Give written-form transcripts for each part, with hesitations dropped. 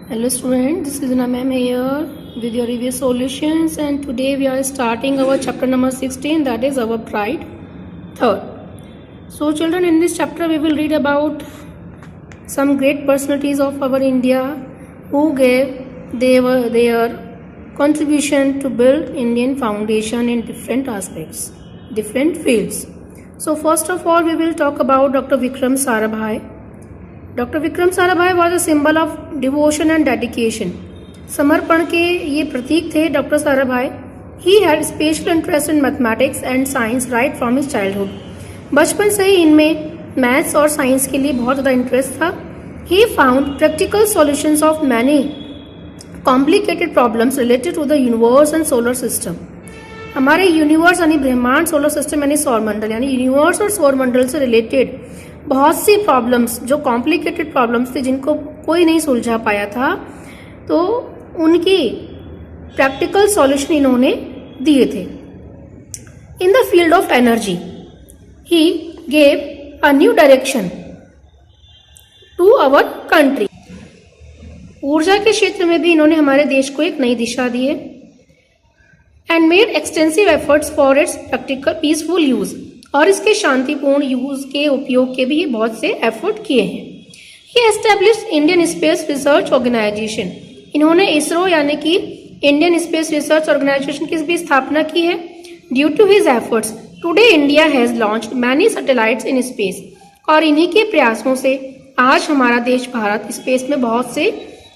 Hello students, this is Una ma'am here with your review solutions, and today we are starting our chapter number 16, that is our pride third. So children, in this chapter we will read about some great personalities of our India who gave their contribution to build Indian foundation in different aspects, different fields. So first of all we will talk about Dr. Vikram Sarabhai. Doctor Vikram Sarabhai was a symbol of devotion and dedication. समर्पण के ये प्रतीक थे doctor Sarabhai. He had special interest in mathematics and science right from his childhood. बचपन से ही इनमें maths और science के लिए बहुत ज़्यादा इंटरेस्ट था. He found practical solutions of many complicated problems related to the universe and solar system. हमारे यूनिवर्स यानी ब्रह्मांड, सोलर सिस्टम यानी सौरमंडल, यानी यूनिवर्स और सौरमंडल से रिलेटेड बहुत सी प्रॉब्लम्स जो कॉम्प्लिकेटेड प्रॉब्लम्स थे जिनको कोई नहीं सुलझा पाया था, तो उनकी प्रैक्टिकल सॉल्यूशन इन्होंने दिए थे. In the field of energy he gave a new direction to our country. ऊर्जा के क्षेत्र में भी इन्होंने हमारे देश को एक नई दिशा दी है. And made extensive efforts for its practical peaceful use. और इसके शांतिपूर्ण यूज के उपयोग के भी बहुत से एफर्ट किए हैं. He established Indian Space Research Organisation. इन्होंने इसरो यानी कि इंडियन स्पेस रिसर्च ऑर्गेनाइजेशन की भी स्थापना की है. Due to his efforts today India has launched many satellites in space. और इन्हीं के प्रयासों से आज हमारा देश भारत स्पेस में बहुत से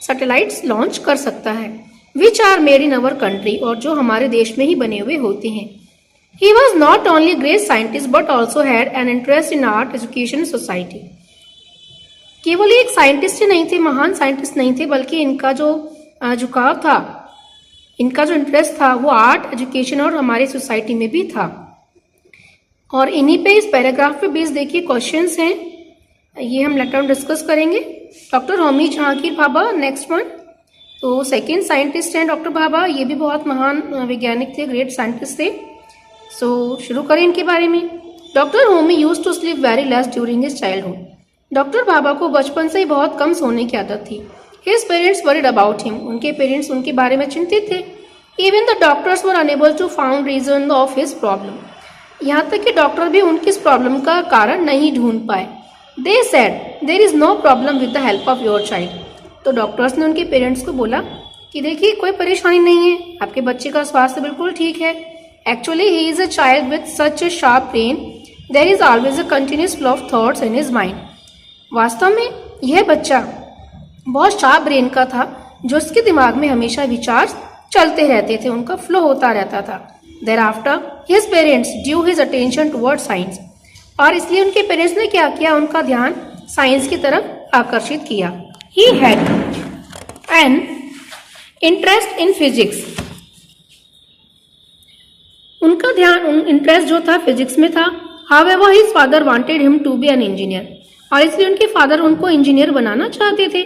सैटेलाइट्स लॉन्च कर सकता है, which are made in our country, और जो हमारे देश में ही बने हुए होते हैं. He was not only a great scientist but also had an interest in art, education, society. केवल एक साइंटिस्ट ही नहीं थे, महान साइंटिस्ट नहीं थे, बल्कि इनका जो झुकाव था, इनका जो इंटरेस्ट था वो आर्ट, एजुकेशन और हमारी सोसाइटी में भी था. और इन्हीं पे इस पैराग्राफ पे बेस देखिए क्वेश्चंस हैं, ये हम लेटर डिस्कस करेंगे. Doctor Homi Jahangir Bhabha next one. तो सेकेंड साइंटिस्ट हैं डॉक्टर भाभा, ये भी बहुत महान वैज्ञानिक थे, ग्रेट साइंटिस्ट थे. सो शुरू करें इनके बारे में. Doctor Homi used to sleep very less during his childhood. Doctor Bhabha को बचपन से ही बहुत कम सोने की आदत थी. His parents worried about him. उनके पेरेंट्स उनके बारे में चिंतित थे. Even the doctors were unable to found reason of his problem. यहाँ तक कि डॉक्टर भी उनकी इस प्रॉब्लम का कारण नहीं ढूंढ पाए. They said there is no problem with the help of your child. तो डॉक्टर्स ने उनके पेरेंट्स को बोला कि देखिए कोई परेशानी नहीं है, आपके बच्चे का स्वास्थ्य बिल्कुल ठीक है. Actually, he is a child with such a sharp brain. There is always a continuous flow of thoughts in his mind. वास्तव में यह बच्चा बहुत शार्प ब्रेन का था, जो उसके दिमाग में हमेशा विचार चलते रहते थे, उनका फ्लो होता रहता था. Thereafter, his parents drew his attention towards science. और इसलिए उनके पेरेंट्स ने क्या किया, उनका ध्यान साइंस की तरफ आकर्षित किया. He had an interest in physics. उनका ध्यान इंटरेस्ट जो था फिजिक्स में था. However, his father wanted him to be an engineer. और इसलिए उनके फादर उनको इंजीनियर बनाना चाहते थे.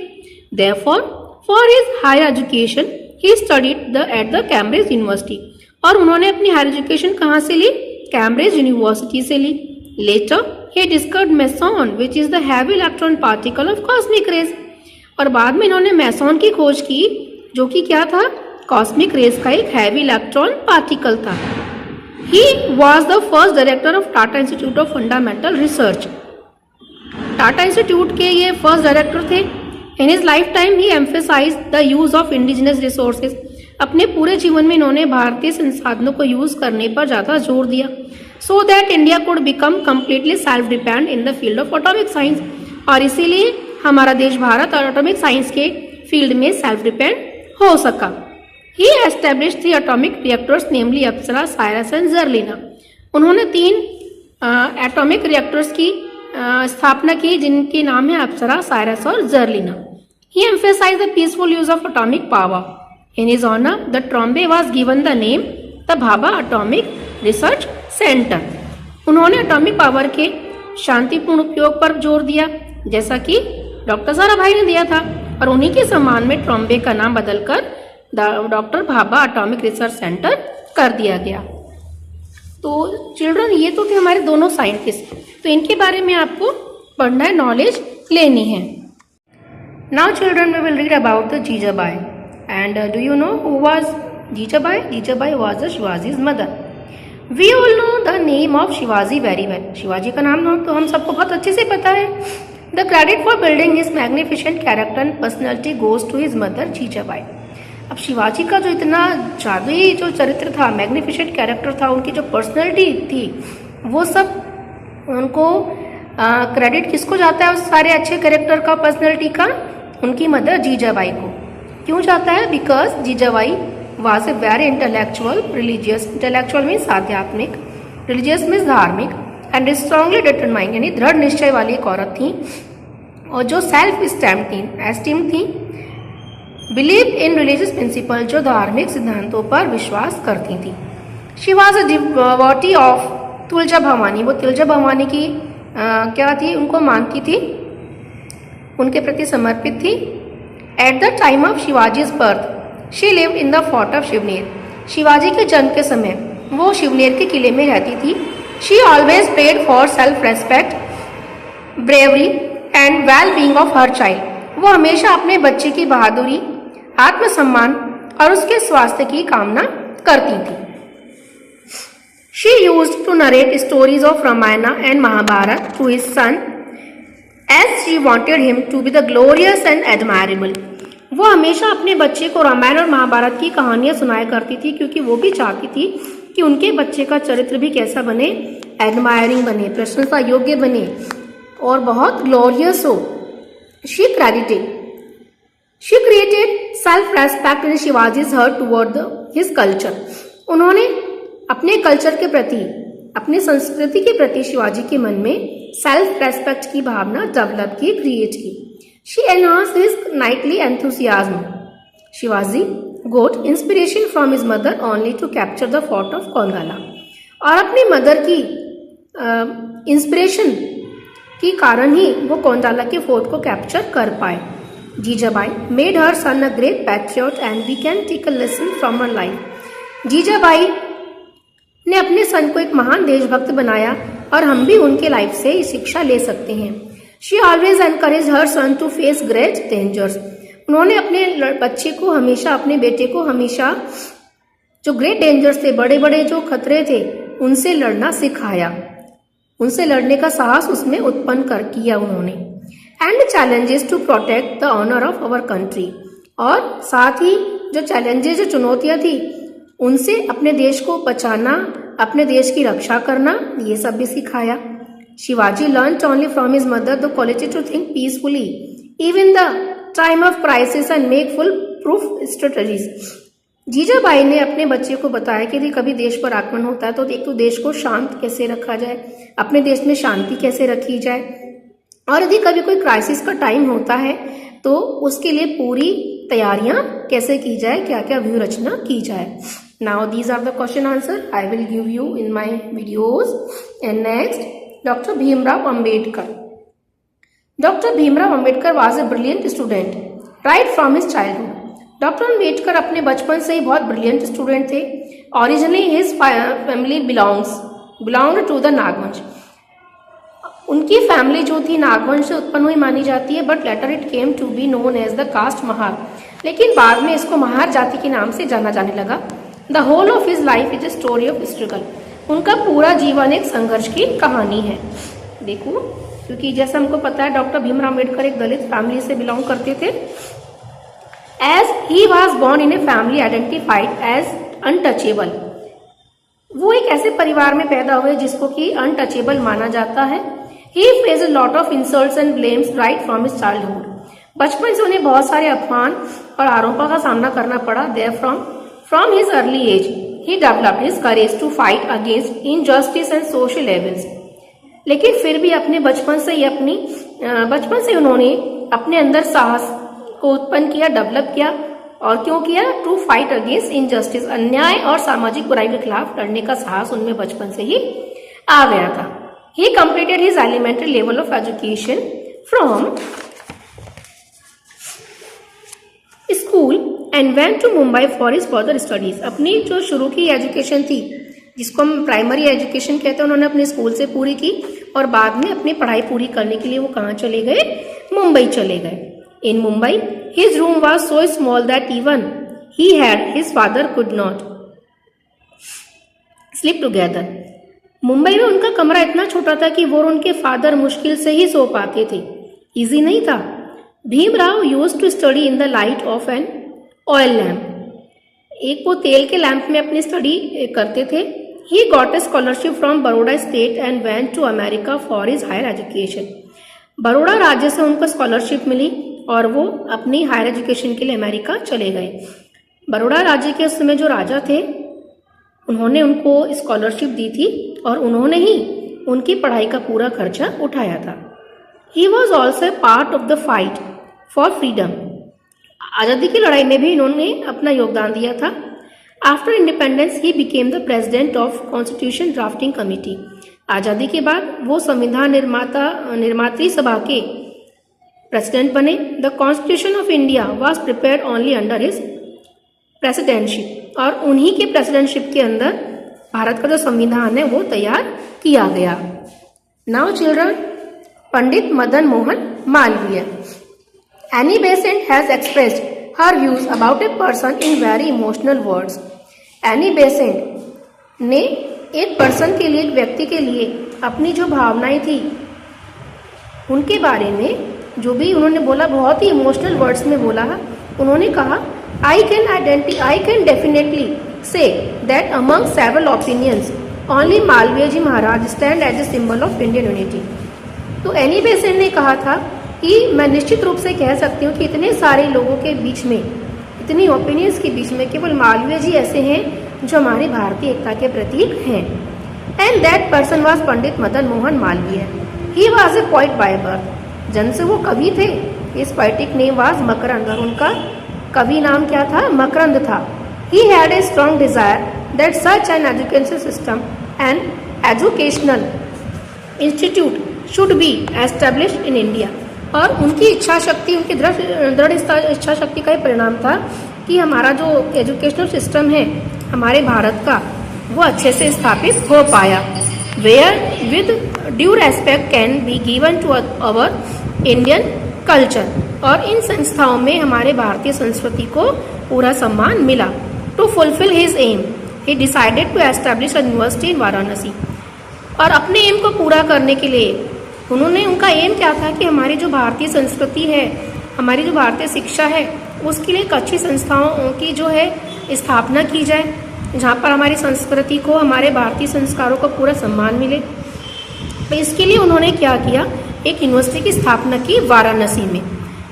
Therefore, for his higher education, he studied at the Cambridge University. और उन्होंने अपनी हायर एजुकेशन कहाँ से ली, कैम्ब्रिज यूनिवर्सिटी से ली. Later, he discovered meson, which is the heavy electron particle of cosmic rays. और बाद में इन्होंने मेसॉन की खोज की, जो कि क्या था, कॉस्मिक रेज का एक हैवी इलेक्ट्रॉन पार्टिकल था. He was the first director of Tata Institute of Fundamental Research. Tata institute के ये फर्स्ट डायरेक्टर थे. In his lifetime, he emphasized the use of indigenous resources. अपने पूरे जीवन में इन्होंने भारतीय संसाधनों को यूज करने पर ज्यादा जोर दिया, so that India could become completely self-dependent in the field of atomic science. और इसीलिए हमारा देश भारत और एटॉमिक साइंस के फील्ड में सेल्फ डिपेंड हो सका. He established 3 atomic reactors, namely Apsara, Cirus and Zerlina. उन्होंने 3 एटॉमिक रिएक्टर्स की स्थापना की, जिनके नाम है अप्सरा, साइरस और जर्लिना. He emphasized the peaceful use of atomic power. In his honor, the Trombay was given the name the Bhabha Atomic Research Center. उन्होंने atomic power के शांतिपूर्ण उपयोग पर जोर दिया, जैसा कि डॉक्टर साराभाई ने दिया था. और उन्हीं के सम्मान में ट्रॉम्बे का नाम बदलकर doctor Bhabha atomic research centre कर दिया गया. तो चिल्ड्रन, ये तो थे हमारे दोनों साइंटिस्ट. तो इनके बारे में आपको पढ़ना है, नॉलेज लेनी है. Now children, we will read about the Jijabai. And do you know who was Jijabai? Jijabai was the Shivaji's mother. We all know the name of Shivaji very well. Shivaji का नाम तो हम सबको बहुत अच्छे से पता है. The credit for building his magnificent character and personality goes to his mother Jijabai. अब शिवाजी का जो इतना जादुई जो चरित्र था, मैग्निफिसेंट कैरेक्टर था, उनकी जो पर्सनैलिटी थी, वो सब उनको क्रेडिट किसको जाता है उस सारे अच्छे कैरेक्टर का, पर्सनैलिटी का? उनकी मदर जीजाबाई को. क्यों जाता है? Because Jijabai was a very intellectual, religious, intellectual means आध्यात्मिक, रिलीजियस मीन्स धार्मिक, एंड स्ट्रांगली डिटरमाइंड यानी दृढ़ निश्चय वाली एक औरत थी, और जो सेल्फ एस्टीम थी, बिलीव इन रिलीजियस प्रिंसिपल, जो धार्मिक सिद्धांतों पर विश्वास करती थी. She was a devotee of Tulja Bhavani. वो तुलजा भवानी की क्या थी? उनको मानती थी, उनके प्रति समर्पित थी. At the time of Shivaji's birth she lived in the fort of Shivner. Shivaji के जन्म के समय वो शिवनेर के किले में रहती थी. She always prayed for self respect, bravery and well being of her child. वो हमेशा अपने बच्चे की बहादुरी, आत्मसम्मान और उसके स्वास्थ्य की कामना करती थी. She used to narrate stories of Ramayana and Mahabharata to his son as she wanted him to be the glorious and admirable. वो हमेशा अपने बच्चे को रामायण और महाभारत की कहानियां सुनाया करती थी, क्योंकि वो भी चाहती थी कि उनके बच्चे का चरित्र भी कैसा बने? एडमायरिंग बने, प्रशंसा योग्य बने और बहुत ग्लोरियस हो. She created self-respect in Shivaji's heart toward his culture. उन्होंने अपने कल्चर के प्रति, अपनी संस्कृति के प्रति शिवाजी के मन में सेल्फ रेस्पेक्ट की भावना डेवलप की, क्रिएट की. She enhanced his knightly enthusiasm. Shivaji got inspiration from his mother only to capture the fort of Kondala. और अपनी मदर की इंस्पिरेशन के कारण ही वो कोंडाला के फोर्ट को कैप्चर कर पाए. Jijabai made her son a great patriot and we can take a lesson from her life. Jijabai ने अपने सन को एक महान देशभक्त बनाया और हम भी उनके लाइफ से शिक्षा ले सकते हैं. She always encourage her son to face great dangers. उन्होंने अपने बच्चे को हमेशा, अपने बेटे को हमेशा जो ग्रेट डेंजर्स थे, बड़े बड़े जो खतरे थे, उनसे लड़ना सिखाया, उनसे लड़ने का साहस उसमें उत्पन्न किया उन्होंने. And challenges to protect the honour of our country. और साथ ही जो चैलेंजेस, जो चुनौतियां थी, उनसे अपने देश को बचाना, अपने देश की रक्षा करना, ये सब भी सिखाया. Shivaji learn only from his mother the quality to think peacefully even the time of crisis and make fool proof strategies. Jijabai ने अपने बच्चे को बताया कि यदि कभी देश पर आक्रमण होता है तो एक तो देश को शांत कैसे रखा जाए, अपने देश में शांति कैसे रखी जाए, और यदि कभी कोई क्राइसिस का टाइम होता है तो उसके लिए पूरी तैयारियां कैसे की जाए, क्या क्या व्यू रचना की जाए. Now these are the question answer I will give you in my videos. And next, Dr. Bhimrao Ambedkar. Dr. Bhimrao Ambedkar was a brilliant student right from his childhood. Dr. Ambedkar अपने बचपन से ही बहुत brilliant student थे. Originally his family belonged to the नागवंश. उनकी family जो थी नागवंश से उत्पन्न हुई मानी जाती है, but later it came to be known as the caste Mahar. लेकिन बाद में इसको महार जाति के नाम से जाना जाने लगा. The whole of his life is a story of struggle. उनका पूरा जीवन एक संघर्ष की कहानी है. देखो, क्योंकि जैसा हमको पता है डॉक्टर भीमराव अम्बेडकर एक दलित फैमिली से बिलोंग करते थे. As he was born in a family identified as untouchable. वो एक ऐसे परिवार में पैदा हुए जिसको कि अनटचेबल माना जाता है. He face a lot of insults and blames right from his childhood. बचपन से उन्हें बहुत सारे अपमान और आरोपों का सामना करना पड़ा. There From his early age, he developed his courage to fight against injustice and social evils. लेकिन फिर भी अपने बचपन से उन्होंने अपने अंदर साहस को उत्पन्न किया, डेवलप किया. और क्यों किया? To fight against injustice. अन्याय और सामाजिक बुराई के खिलाफ लड़ने का साहस उनमें बचपन से ही आ गया था. He completed his elementary level of education from school and went to Mumbai for his further studies. अपनी जो शुरू की एजुकेशन थी, जिसको हम प्राइमरी एजुकेशन कहते हैं, उन्होंने अपने स्कूल से पूरी की और बाद में अपनी पढ़ाई पूरी करने के लिए वो कहाँ चले गए? मुंबई चले गए. In Mumbai, his room was so small that even he and his father could not sleep together. Mumbai में उनका कमरा इतना छोटा था कि वो और उनके फादर मुश्किल से ही सो पाते थे. इजी नहीं था. Bhimrao used to study in the light of an oil lamp. एक वो तेल के लैंप में अपनी स्टडी करते थे. He got a scholarship from Baroda State and went to America for his higher education. Baroda राज्य से उनको स्कॉलरशिप मिली और वो अपनी हायर एजुकेशन के लिए अमेरिका चले गए. बड़ौदा राज्य के उस समय जो राजा थे उन्होंने उनको स्कॉलरशिप दी थी और उन्होंने ही उनकी पढ़ाई का पूरा खर्चा उठाया था. He was also a part of the fight for freedom. आज़ादी की लड़ाई में भी इन्होंने अपना योगदान दिया था. After independence, he became the president of Constitution Drafting Committee. आज़ादी के बाद वो संविधान निर्मात्री सभा के प्रेसिडेंट बने. The constitution of India was prepared only under his presidentship. और उन्हीं के प्रेसिडेंटशिप के अंदर भारत का जो संविधान है वो तैयार किया गया. Now children, Pandit Madan Mohan Malviya. Annie Besant has expressed her views about a person in very emotional words. Any Besant ने एक पर्सन के लिए, एक व्यक्ति के लिए अपनी जो भावनाएं थी उनके बारे में जो भी उन्होंने बोला बहुत ही इमोशनल वर्ड्स में बोला. उन्होंने कहा, I can definitely say that among several opinions only Malaviya ji Maharaj stand as a symbol of Indian unity. तो एनी बेसेंट ने कहा था कि मैं निश्चित रूप से कह सकती हूँ कि इतने सारे लोगों के बीच में, इतनी ओपिनियंस के बीच में केवल मालवीय जी ऐसे हैं जो हमारी भारतीय एकता के प्रतीक हैं. And that person was Pandit Madan Mohan Malviya. He was a poet by birth. जन्म से वो कवि थे. इस पोइटिक नेम वॉज मकरंद और उनका कवि नाम क्या था? मकरंद था. He had a strong desire that such an education system and educational institute should be established in India. और उनकी इच्छा शक्ति, उनकी दृढ़ इच्छा शक्ति का ही परिणाम था कि हमारा जो एजुकेशनल सिस्टम है हमारे भारत का वो अच्छे से स्थापित हो पाया. Where with due respect can be given to our Indian culture. और इन संस्थाओं में हमारे भारतीय संस्कृति को पूरा सम्मान मिला. To fulfil his aim he decided to establish a university in Varanasi. और अपने एम को पूरा करने के लिए उनका एम क्या था कि हमारी जो भारतीय संस्कृति है, हमारी जो भारतीय शिक्षा है, उसके लिए एक अच्छी संस्थाओं की जो है स्थापना की जाए जहाँ पर हमारी संस्कृति को, हमारे भारतीय संस्कारों को पूरा सम्मान मिले. तो इसके लिए उन्होंने क्या किया, एक यूनिवर्सिटी की स्थापना की वाराणसी में.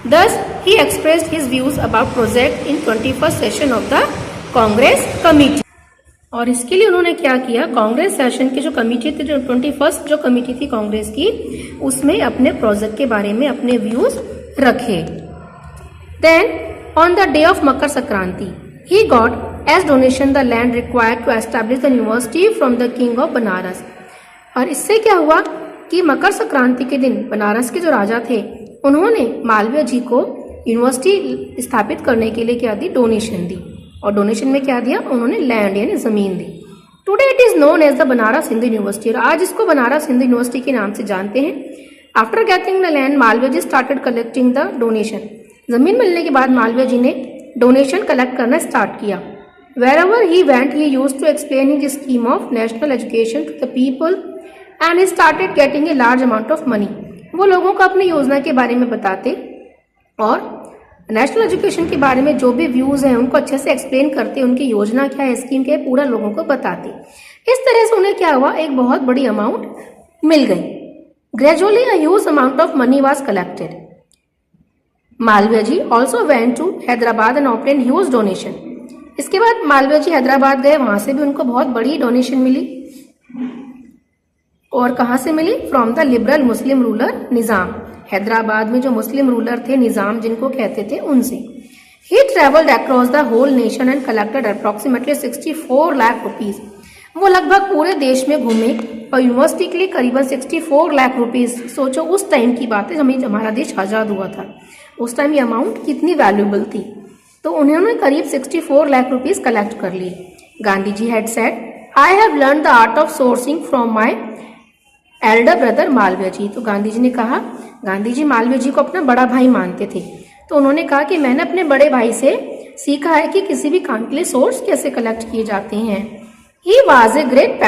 Thus he expressed his views about project in 21st session of the Congress committee. और इसके लिए उन्होंने क्या किया, कांग्रेस सेशन की जो कमेटी थी, जो 21st जो कमेटी थी कांग्रेस की, उसमें अपने प्रोजेक्ट के बारे में अपने व्यूज रखे. Then on the day of Makar Sankranti he got as donation the land required to establish the university from the king of Banaras. और इससे क्या हुआ कि मकर संक्रांति के दिन बनारस के जो राजा थे उन्होंने मालवीय जी को यूनिवर्सिटी स्थापित करने के लिए क्या दी, डोनेशन दी. और डोनेशन में क्या दिया उन्होंने, लैंड यानी जमीन दी. Today it is known as the Banaras Hindu University. और आज इसको बनारस हिंदू यूनिवर्सिटी के नाम से जानते हैं. After getting the land Malaviya ji started collecting the donation. जमीन मिलने के बाद मालवीय जी ने डोनेशन कलेक्ट करना स्टार्ट किया. Wherever he went, he used to explain his scheme of national education to the people and he started getting a large amount of money. वो लोगों को अपनी योजना के बारे में बताते और नेशनल एजुकेशन के बारे में जो भी व्यूज हैं उनको अच्छे से एक्सप्लेन करते, उनकी योजना क्या है, स्कीम क्या है, पूरा लोगों को बताते. इस तरह से उन्हें क्या हुआ, एक बहुत बड़ी अमाउंट मिल गई. Gradually a huge amount of money was collected. Malaviya ji also went to Hyderabad and obtain huge donation. इसके बाद मालवीय जी हैदराबाद गए, वहां से भी उनको बहुत बड़ी डोनेशन मिली. और कहां से मिली, from the liberal Muslim ruler Nizam. Hyderabad में जो मुस्लिम रूलर थे, निजाम जिनको कहते थे, उनसे. He travelled across the whole nation and collected approximately 64 lakh rupees. वो लगभग पूरे देश में घूमे और यूनिवर्सिटी के लिए करीबन 64 लाख रुपीज. सोचो उस टाइम की बात है जब हमारा देश आजाद हुआ था, उस टाइम ये अमाउंट कितनी वैल्यूएबल थी. तो उन्होंने करीब 64 लाख रुपीज कलेक्ट कर लिए. Gandhi ji had said, I have learn the art of sourcing from my elder brother Malviya ji. तो गांधी जी ने कहा, गांधी जी मालवीय जी को अपना बड़ा भाई मानते थे. तो उन्होंने कहा कि मैंने अपने बड़े भाई से सीखा है कि किसी भी काम के लिए सोर्स कैसे कलेक्ट किए जाते हैं। He was a great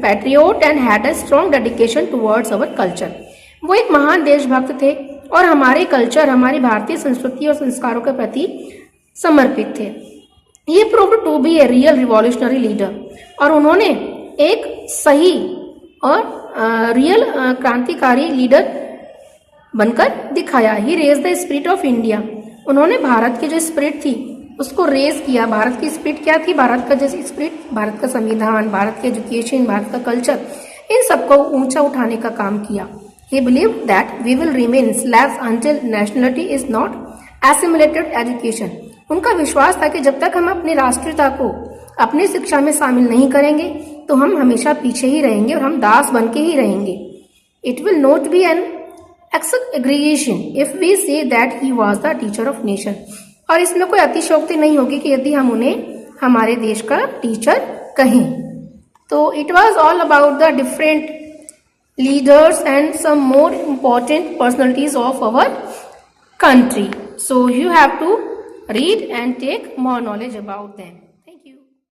patriot and had a strong dedication towards our culture. वो एक महान देशभक्त थे और हमारे कल्चर, हमारी भारतीय संस्कृति और संस्कारों के प्रति समर्पित थे। He proved to be a real revolutionary leader. और उन्होंने एक सही और रियल क्रांतिकारी लीडर बनकर दिखाया। He raised the spirit of India. उन्होंने भारत की जो स्पिरिट थी उसको रेज किया। भारत की स्पिरिट क्या थी? भारत का जैसे स्पिरिट, भारत का संविधान, भारत के एजुकेशन, भारत का कल्चर, इन सबको ऊंचा उठाने का काम किया। He believed that we will remain slaves until nationality is not assimilated education. उनका विश्वास था कि जब तक हम अपनी राष्ट्रीयता को अपनी शिक्षा में शामिल नहीं करेंगे तो हम हमेशा पीछे ही रहेंगे और हम दास बन के ही रहेंगे। It will not be an exaggeration if we say that he was the teacher of nation. और इसमें कोई अतिशयोक्ति नहीं होगी कि यदि हम उन्हें हमारे देश का टीचर कहें। तो it was all about the different leaders and some more important personalities of our country. So you have to read and take more knowledge about them.